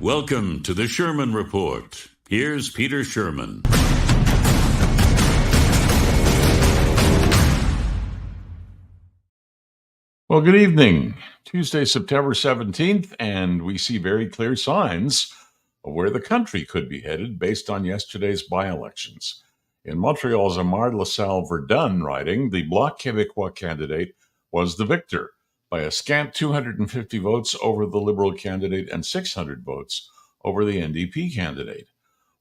Welcome to the Sherman Report. Here's Peter Sherman. Well, good evening. Tuesday, September 17th, and we see very clear signs of where the country could be headed based on yesterday's by-elections. In Montreal's Emard-Lasalle-Verdun riding, the Bloc Quebecois candidate was the victor by a scant 250 votes over the Liberal candidate and 600 votes over the NDP candidate.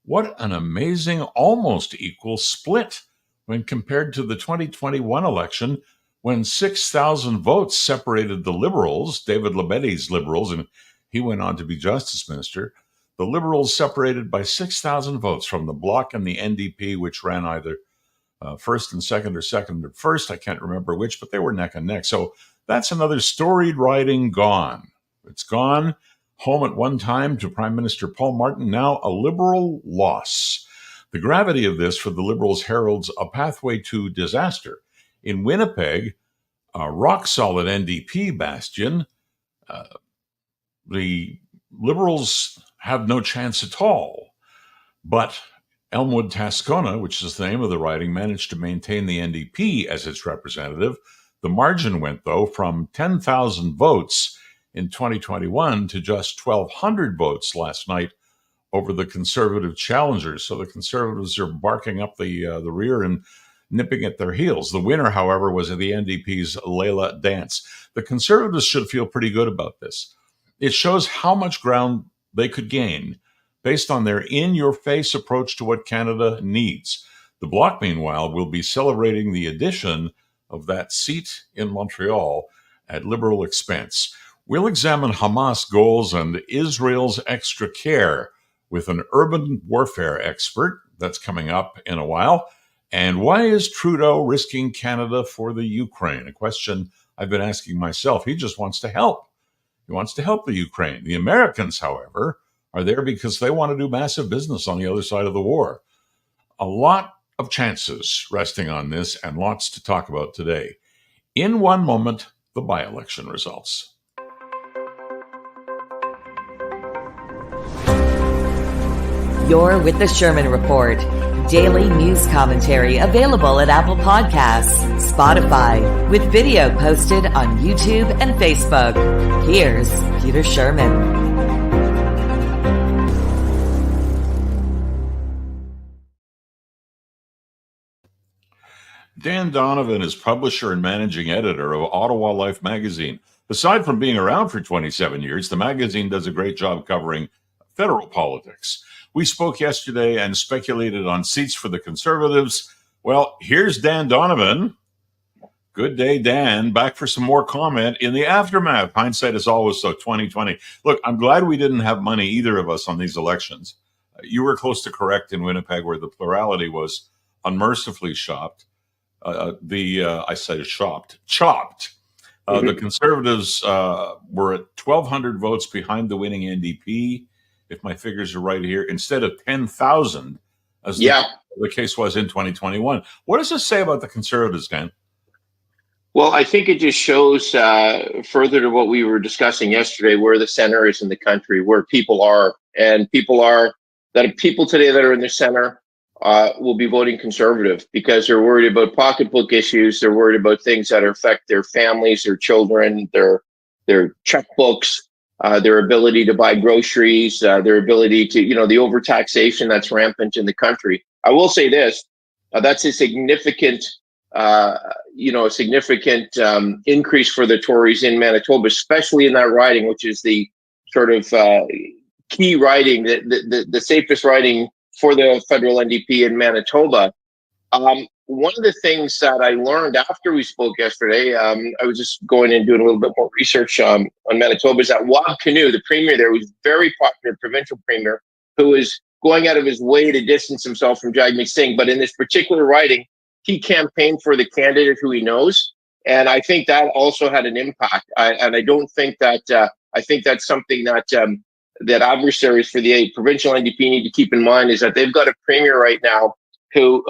What an amazing, almost equal split when compared to the 2021 election, when 6,000 votes separated the Liberals, David Lebeddy's Liberals, and he went on to be Justice Minister. The Liberals separated by 6,000 votes from the Bloc and the NDP, which ran either first and second or second and first. I can't remember which, but they were neck and neck. So that's another storied riding gone. It's gone. Home at one time to Prime Minister Paul Martin, now a Liberal loss. The gravity of this for the Liberals heralds a pathway to disaster. In Winnipeg, a rock-solid NDP bastion, the Liberals have no chance at all. But Elmwood-Tascona, which is the name of the riding, managed to maintain the NDP as its representative. The margin went, though, from 10,000 votes in 2021 to just 1,200 votes last night over the Conservative challengers. So the Conservatives are barking up the rear and nipping at their heels. The winner, however, was the NDP's Leila Dance. The Conservatives should feel pretty good about this. It shows how much ground they could gain based on their in-your-face approach to what Canada needs. The Bloc, meanwhile, will be celebrating the addition of that seat in Montreal at Liberal expense. We'll examine Hamas goals and Israel's extra care with an urban warfare expert. That's coming up in a while. And why is Trudeau risking Canada for the Ukraine? A question I've been asking myself. He just wants to help. He wants to help the Ukraine. The Americans, however, are there because they want to do massive business on the other side of the war. A lot of chances resting on this and lots to talk about today. In one moment, the by-election results. You're with the Sherman Report. Daily news commentary available at Apple Podcasts, Spotify, with video posted on YouTube and Facebook. Here's Peter Sherman. Dan Donovon is publisher and managing editor of Ottawa Life magazine. Aside from being around for 27 years, the magazine does a great job covering federal politics. We spoke yesterday and speculated on seats for the Conservatives. Well, here's Dan Donovon. Good day, Dan. Back for some more comment in the aftermath. Hindsight is always so 2020. Look, I'm glad we didn't have money, either of us, on these elections. You were close to correct in Winnipeg, where the plurality was unmercifully chopped. The Conservatives were at 1,200 votes behind the winning NDP, if my figures are right here, instead of 10,000, as the case was in 2021. What does this say about the Conservatives, Dan? Well, I think it just shows further to what we were discussing yesterday, where the center is in the country, where people are. And people today that are in the center will be voting Conservative because they're worried about pocketbook issues. They're worried about things that affect their families, their children, their checkbooks, their ability to buy groceries, their ability to, the overtaxation that's rampant in the country. I will say this, that's a significant increase for the Tories in Manitoba, especially in that riding, which is the sort of key riding, the safest riding for the federal NDP in Manitoba. One of the things that I learned after we spoke yesterday, I was just going and doing a little bit more research on Manitoba, is that Wab Kinew, the premier there, was very popular provincial premier, who is going out of his way to distance himself from Jagmeet Singh. But in this particular riding, he campaigned for the candidate who he knows. And I think that also had an impact. I don't think that, I think that's something that that adversaries for the provincial NDP need to keep in mind, is that they've got a premier right now who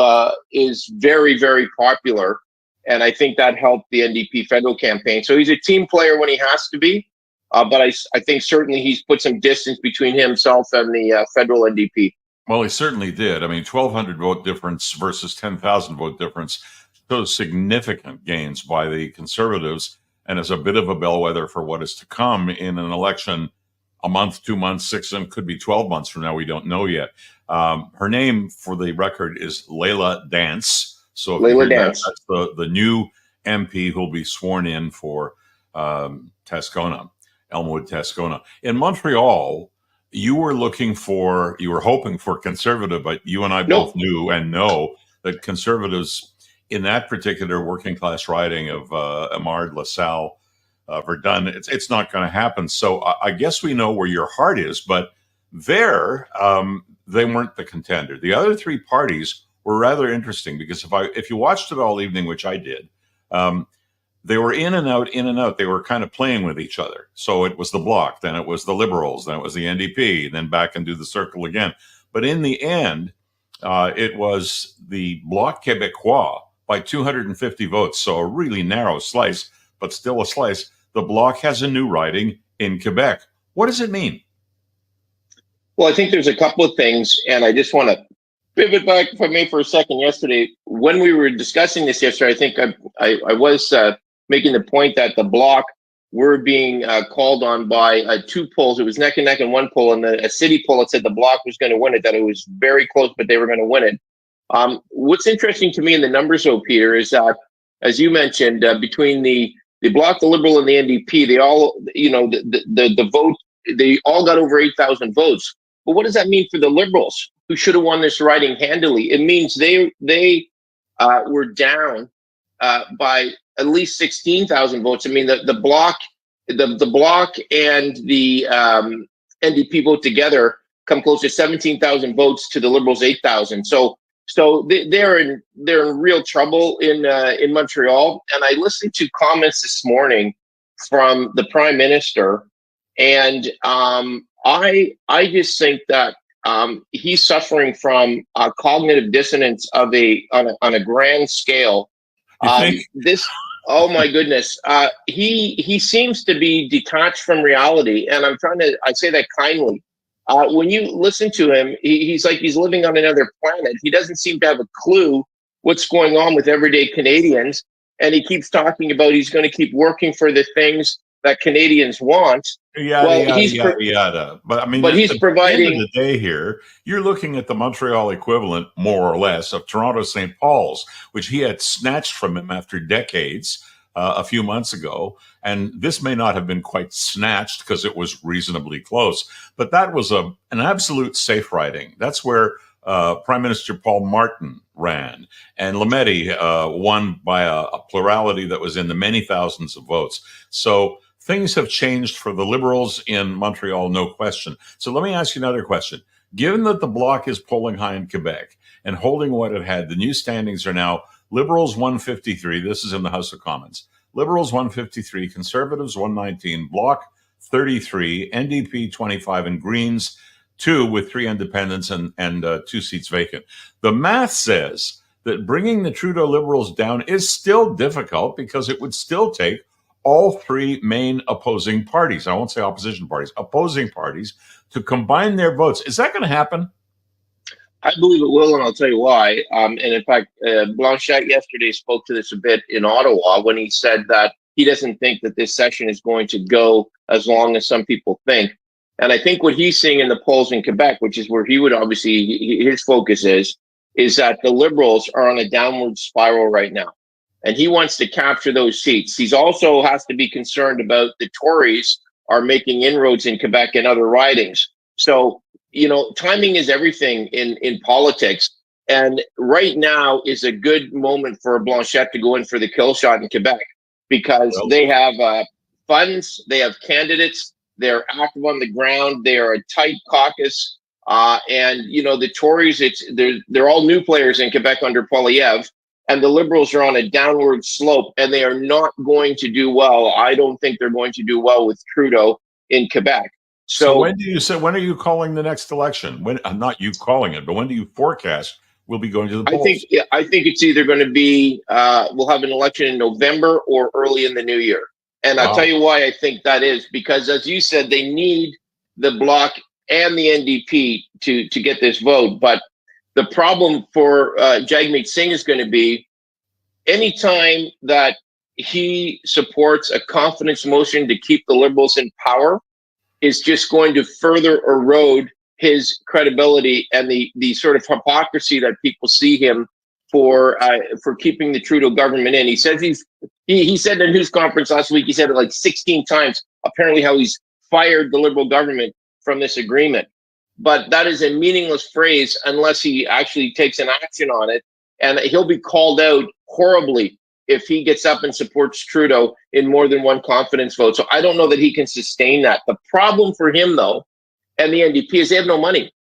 is very, very popular. And I think that helped the NDP federal campaign. So he's a team player when he has to be. But I think certainly he's put some distance between himself and the federal NDP. Well, he certainly did. I mean, 1,200 vote difference versus 10,000 vote difference shows significant gains by the Conservatives, and is a bit of a bellwether for what is to come in an election a month, 2 months, 6 and could be 12 months from now. We don't know yet. Her name, for the record, is Leila Dance. So if Leila Dance, that's the new MP who'll be sworn in for Tascona, Elmwood-Tascona. In Montreal, you were hoping for conservative, but you and I both knew and know that conservatives in that particular working class riding of Emard-Lasalle-Verdun, it's not going to happen. So I guess we know where your heart is, but there, they weren't the contender. The other three parties were rather interesting because if you watched it all evening, which I did, they were in and out, in and out. They were kind of playing with each other. So it was the Bloc, then it was the Liberals, then it was the NDP, then back and do the circle again. But in the end, it was the Bloc Quebecois by 250 votes. So a really narrow slice, but still a slice. The Bloc has a new riding in Quebec. What does it mean? Well, I think there's a couple of things, and I just want to pivot back, if I may, for a second. Yesterday, when we were discussing this yesterday, I think I was making the point that the Bloc were being called on by two polls. It was neck and neck in one poll, and a city poll that said the Bloc was going to win it, that it was very close, but they were going to win it. What's interesting to me in the numbers, though, Peter, is that, as you mentioned, between the Bloc, the Liberal, and the NDP, they all, the vote, they all got over 8,000 votes. But what does that mean for the Liberals, who should have won this riding handily? It means they were down by at least 16,000 votes. I mean, the Bloc and the NDP vote together come close to 17,000 votes to the Liberals' 8,000. So they're in real trouble in Montreal. And I listened to comments this morning from the Prime Minister, and I just think that he's suffering from cognitive dissonance on a grand scale. Oh my goodness, he seems to be detached from reality, and I say that kindly. When you listen to him, he's like he's living on another planet. He doesn't seem to have a clue what's going on with everyday Canadians, and he keeps talking about he's going to keep working for the things that Canadians want. Yada. But I mean, he's providing. At the end of the day here, you're looking at the Montreal equivalent, more or less, of Toronto St. Paul's, which he had snatched from him after decades a few months ago. And this may not have been quite snatched because it was reasonably close, but that was an absolute safe riding. That's where Prime Minister Paul Martin ran, and Lametti won by a plurality that was in the many thousands of votes. So things have changed for the Liberals in Montreal, no question. So let me ask you another question. Given that the Bloc is polling high in Quebec and holding what it had, the new standings are now Liberals 153. This is in the House of Commons. Liberals 153, Conservatives 119, Bloc 33, NDP 25, and Greens 2 with 3 independents and 2 seats vacant. The math says that bringing the Trudeau Liberals down is still difficult because it would still take all 3 main opposing parties, I won't say opposition parties, opposing parties, to combine their votes. Is that going to happen? I believe it will, and I'll tell you why. And in fact, Blanchette yesterday spoke to this a bit in Ottawa when he said that he doesn't think that this session is going to go as long as some people think. And I think what he's seeing in the polls in Quebec, which is where he would obviously, his focus is that the Liberals are on a downward spiral right now. And he wants to capture those seats. He's also has to be concerned about the Tories are making inroads in Quebec and other ridings. So, timing is everything in politics. And right now is a good moment for Blanchette to go in for the kill shot in Quebec because they have funds, they have candidates, they're active on the ground, they are a tight caucus. And the Tories, they're all new players in Quebec under Poilievre. And the Liberals are on a downward slope, and they are not going to do well. I don't think they're going to do well with Trudeau in Quebec. So when are you calling the next election? When not you calling it, but when do you forecast we'll be going to the polls? I think it's either going to be we'll have an election in November or early in the new year. And I'll tell you why I think that is, because as you said, they need the Bloc and the NDP to get this vote. But the problem for Jagmeet Singh is going to be anytime that he supports a confidence motion to keep the Liberals in power is just going to further erode his credibility and the sort of hypocrisy that people see him for keeping the Trudeau government in. He says he said in a news conference last week, he said it like 16 times, apparently how he's fired the Liberal government from this agreement. But that is a meaningless phrase unless he actually takes an action on it. And he'll be called out horribly if he gets up and supports Trudeau in more than one confidence vote. So I don't know that he can sustain that. The problem for him, though, and the NDP is they have no money.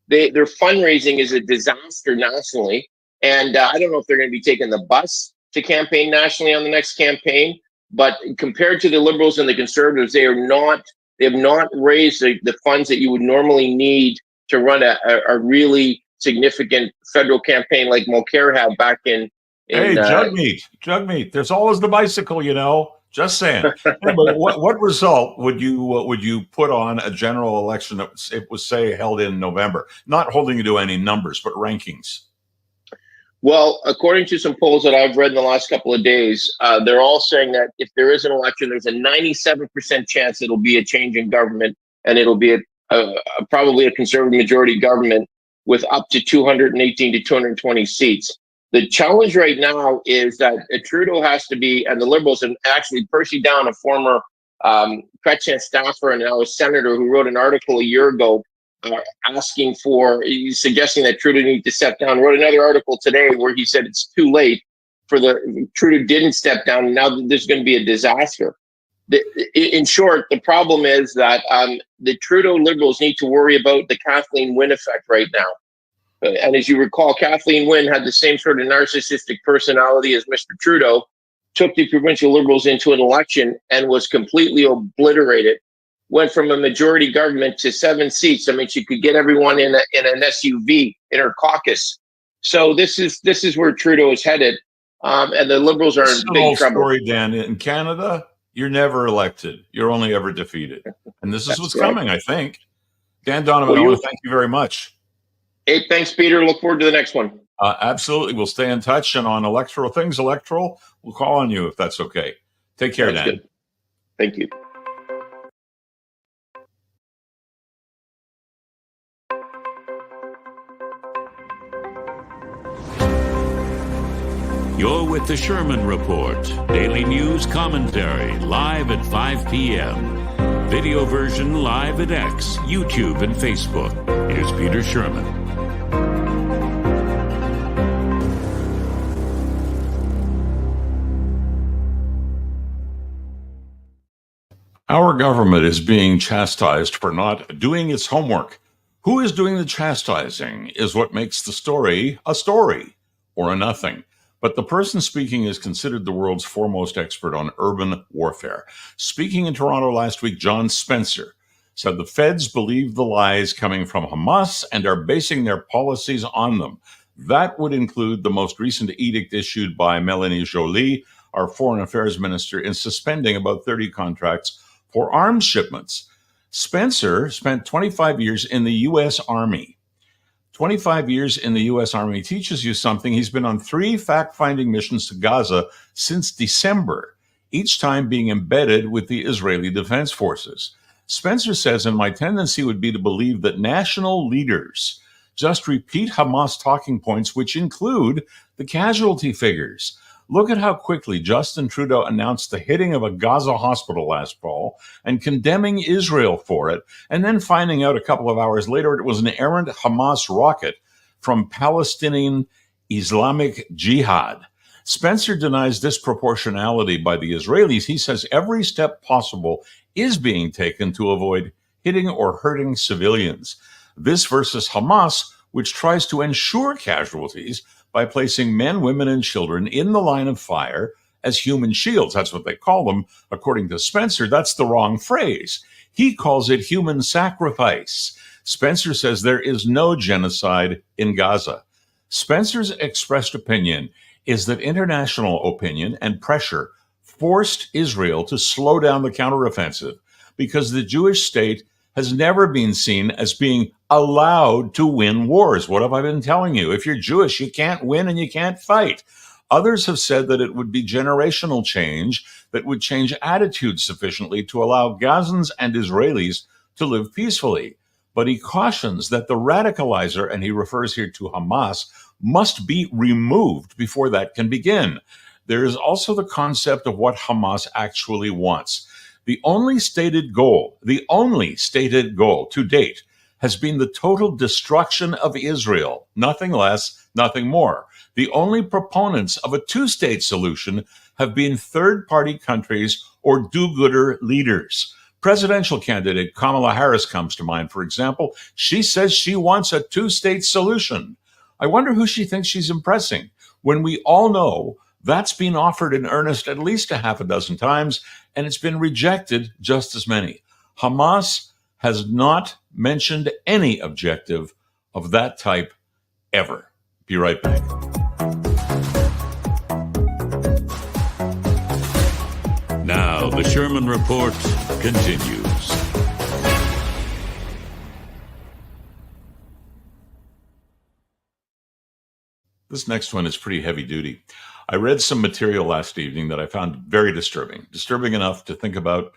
Their fundraising is a disaster nationally. And I don't know if they're going to be taking the bus to campaign nationally on the next campaign. But compared to the Liberals and the Conservatives, they have not raised the funds that you would normally need to run a really significant federal campaign like Mulcair had back in hey, Jugmeat. There's always the bicycle, Just saying. Anyway, what result would you put on a general election that it was, say, held in November? Not holding you to any numbers, but rankings. Well, according to some polls that I've read in the last couple of days, they're all saying that if there is an election, there's a 97% chance it'll be a change in government, and it'll be probably a Conservative majority government with up to 218 to 220 seats. The challenge right now is that Trudeau has to be, and the Liberals, and actually Percy Down, a former Chrétien staffer and now a senator who wrote an article a year ago suggesting that Trudeau need to step down, wrote another article today where he said it's too late Trudeau didn't step down, and now there's going to be a disaster. In short, the problem is that the Trudeau Liberals need to worry about the Kathleen Wynne effect right now. And as you recall, Kathleen Wynne had the same sort of narcissistic personality as Mr. Trudeau, took the provincial Liberals into an election and was completely obliterated. Went from a majority government to 7 seats. I mean, she could get everyone in an SUV in her caucus. So this is where Trudeau is headed, and the Liberals are in big trouble. Story, Dan. In Canada, you're never elected; you're only ever defeated, and this is what's coming. I think. Dan Donovan, I want to thank you very much. Hey, thanks, Peter. Look forward to the next one. Absolutely. We'll stay in touch, and on electoral, we'll call on you if that's okay. Take care, Dan. Good. Thank you. You're with the Sherman Report. Daily news commentary live at 5 p.m. Video version live at X, YouTube, and Facebook. Here's Peter Sherman. Our government is being chastised for not doing its homework. Who is doing the chastising is what makes the story a story or a nothing. But the person speaking is considered the world's foremost expert on urban warfare. Speaking in Toronto last week, John Spencer said the feds believe the lies coming from Hamas and are basing their policies on them. That would include the most recent edict issued by Mélanie Joly, our foreign affairs minister, in suspending about 30 contracts for arms shipments. Spencer spent 25 years in the U.S. Army. 25 years in the U.S. Army teaches you something. He's been on 3 fact-finding missions to Gaza since December, each time being embedded with the Israeli Defense Forces. Spencer says, and my tendency would be to believe that national leaders just repeat Hamas talking points, which include the casualty figures. Look at how quickly Justin Trudeau announced the hitting of a Gaza hospital last fall and condemning Israel for it, and then finding out a couple of hours later it was an errant Hamas rocket from Palestinian Islamic Jihad. Spencer denies disproportionality by the Israelis. He says every step possible is being taken to avoid hitting or hurting civilians. This versus Hamas, which tries to ensure casualties by placing men, women, and children in the line of fire as human shields. That's what they call them. According to Spencer, that's the wrong phrase. He calls it human sacrifice. Spencer says there is no genocide in Gaza. Spencer's expressed opinion is that international opinion and pressure forced Israel to slow down the counteroffensive because the Jewish state has never been seen as being allowed to win wars. What have I been telling you? If you're Jewish, you can't win and you can't fight. Others have said that it would be generational change that would change attitudes sufficiently to allow Gazans and Israelis to live peacefully. But he cautions that the radicalizer, and he refers here to Hamas, must be removed before that can begin. There is also the concept of what Hamas actually wants. The only stated goal to date has been the total destruction of Israel. Nothing less, nothing more. The only proponents of a two-state solution have been third-party countries or do-gooder leaders. Presidential candidate Kamala Harris comes to mind, for example. She says she wants a two-state solution. I wonder who she thinks she's impressing, when we all know that's been offered in earnest at least a half a dozen times, and it's been rejected just as many. Hamas has not mentioned any objective of that type ever. Be right back. Now, the Sherman Report continues. This next one is pretty heavy duty. I read some material last evening that I found very disturbing enough to think about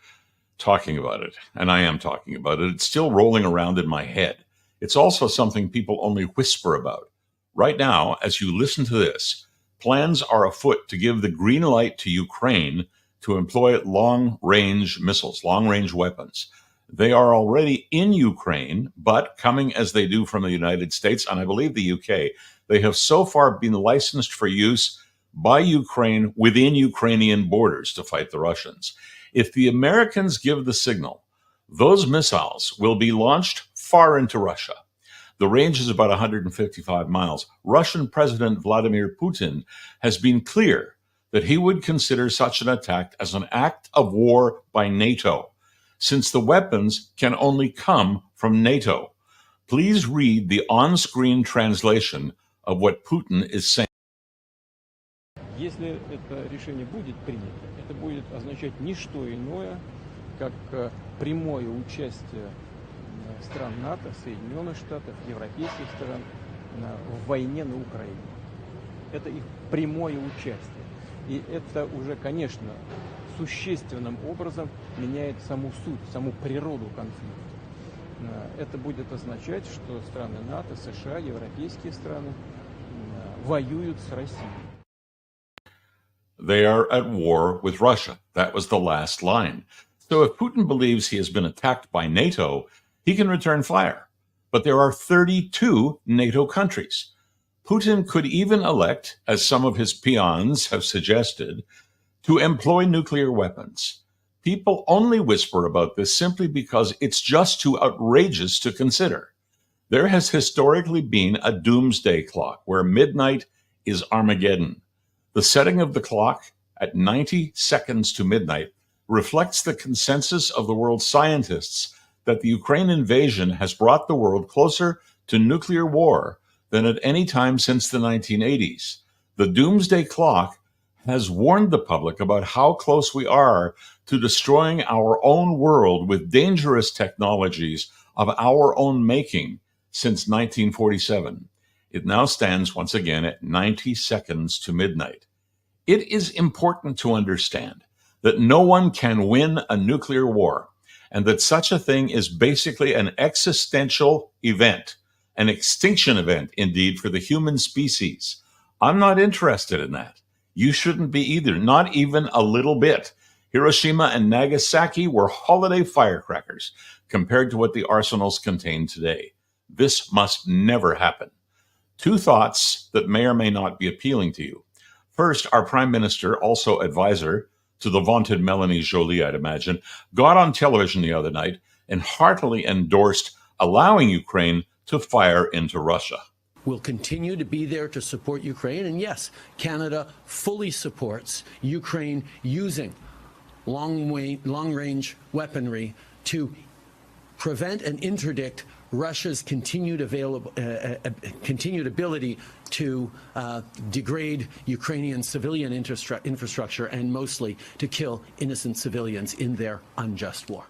talking about it. And I am talking about it. It's still rolling around in my head. It's also something people only whisper about. Right now, as you listen to this, plans are afoot to give the green light to Ukraine to employ long-range missiles, long-range weapons. They are already in Ukraine, but coming as they do from the United States, and I believe the UK, they have so far been licensed for use by Ukraine within Ukrainian borders to fight the Russians. If the Americans give the signal, those missiles will be launched far into Russia. The range is about 155 miles. Russian President Vladimir Putin has been clear that he would consider such an attack as an act of war by NATO, since the weapons can only come from NATO. Please read the on-screen translation of what Putin is saying. Если это решение будет принято, это будет означать не что иное, как прямое участие стран НАТО, Соединенных Штатов, европейских стран в войне на Украине. Это их прямое участие. И это уже, конечно, существенным образом меняет саму суть, саму природу конфликта. Это будет означать, что страны НАТО, США, европейские страны воюют с Россией. They are at war with Russia. That was the last line. So if Putin believes he has been attacked by NATO, he can return fire. But there are 32 NATO countries. Putin could even elect, as some of his peons have suggested, to employ nuclear weapons. People only whisper about this simply because it's just too outrageous to consider. There has historically been a doomsday clock where midnight is Armageddon. The setting of the clock at 90 seconds to midnight reflects the consensus of the world's scientists that the Ukraine invasion has brought the world closer to nuclear war than at any time since the 1980s. The doomsday clock has warned the public about how close we are to destroying our own world with dangerous technologies of our own making since 1947. It now stands once again at 90 seconds to midnight. It is important to understand that no one can win a nuclear war, and that such a thing is basically an existential event, an extinction event, indeed, for the human species. I'm not interested in that. You shouldn't be either, not even a little bit. Hiroshima and Nagasaki were holiday firecrackers compared to what the arsenals contain today. This must never happen. Two thoughts that may or may not be appealing to you. First, our Prime Minister, also advisor to the vaunted Melanie Joly, I'd imagine, got on television the other night and heartily endorsed allowing Ukraine to fire into Russia. We'll continue to be there to support Ukraine. And yes, Canada fully supports Ukraine using long-range weaponry to prevent and interdict Russia's continued ability to degrade Ukrainian civilian infrastructure and mostly to kill innocent civilians in their unjust war.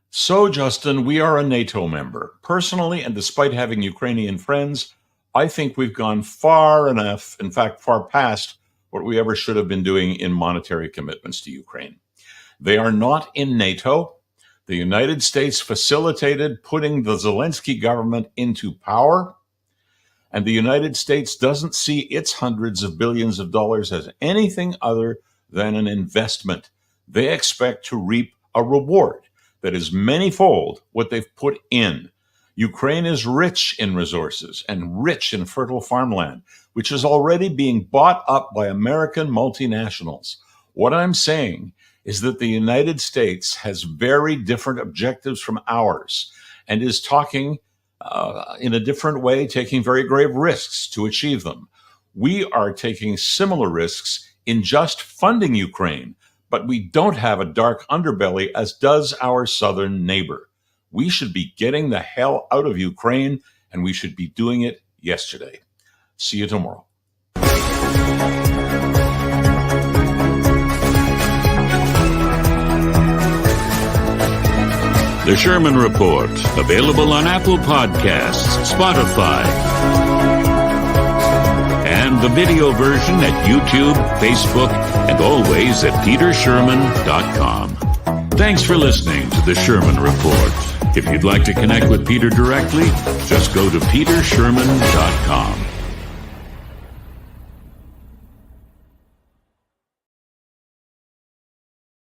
So, Justin, we are a NATO member. Personally, and despite having Ukrainian friends, I think we've gone far enough, in fact, far past what we ever should have been doing in monetary commitments to Ukraine. They are not in NATO. The United States facilitated putting the Zelensky government into power, and the United States doesn't see its hundreds of billions of dollars as anything other than an investment. They expect to reap a reward that is manyfold what they've put in. Ukraine is rich in resources and rich in fertile farmland, which is already being bought up by American multinationals. What I'm saying is that the United States has very different objectives from ours and is talking in a different way, taking very grave risks to achieve them. We are taking similar risks in just funding Ukraine, but we don't have a dark underbelly as does our southern neighbor. We should be getting the hell out of Ukraine, and we should be doing it yesterday. See you tomorrow. The Sherman Report, available on Apple Podcasts, Spotify, and the video version at YouTube, Facebook, and always at petersherman.com. Thanks for listening to The Sherman Report. If you'd like to connect with Peter directly, just go to petersherman.com.